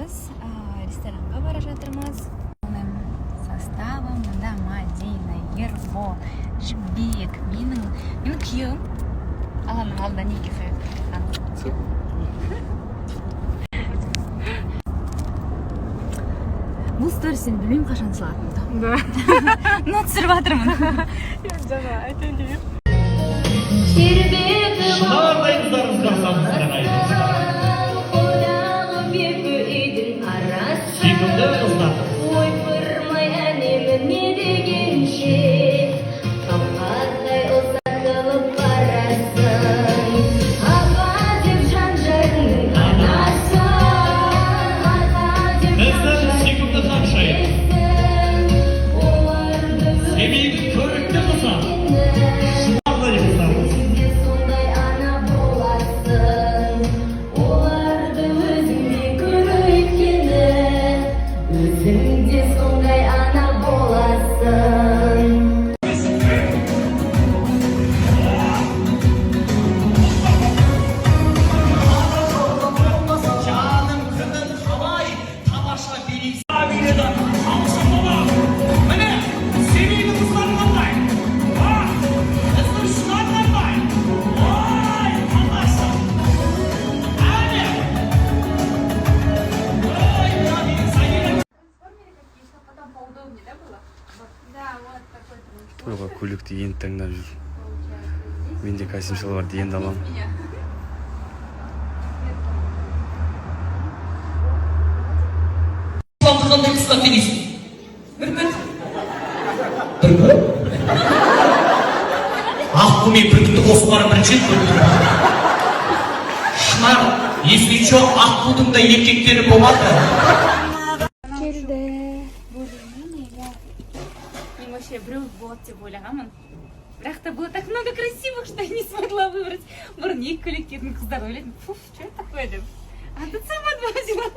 жатырмыз, ресторанға бара жатырмыз. Составым мында Мадина, Ербол, Жібек, менің күйеуім. Алланың алдында неке қойып. Бұл сторисін білмеймін қашан салатынымды. Да. Но түсіріп жатырмын. Жаңа айтайын деген. Шынардай қыздарымызға сағыныстырағайды. Сүйкімді қыздар. Біздің сүйкімді ханшайым. Семейдің көрікті қызы. Шынардай қыздарымыз. Canım kızım havay, tamaşa deniz abiyle de alsın baba. Mene, sevgili kızlarından day. Bak, kızım şunlardan day. Vay, tamaşa. Hadi. Vay, tabii, sayın. Тойға көлікті енді таңдап жүр. Менде костюм шалбарды енді аламын. Қандай қысқа теңесің? Бір? Аққу мен бүркітті қосып барып бірінші рет көрдім. Шынар, если что, аққудың да еркектері болмады. Келді. Мен вообще біреу болады деп ойлағанмын. Бірақ та было так много красивых, что я не смогла выбрать. Бұрын екі көйлек киетін қыздар ойлайтын. Фуф, что это такое деп. А тут сама отвозила.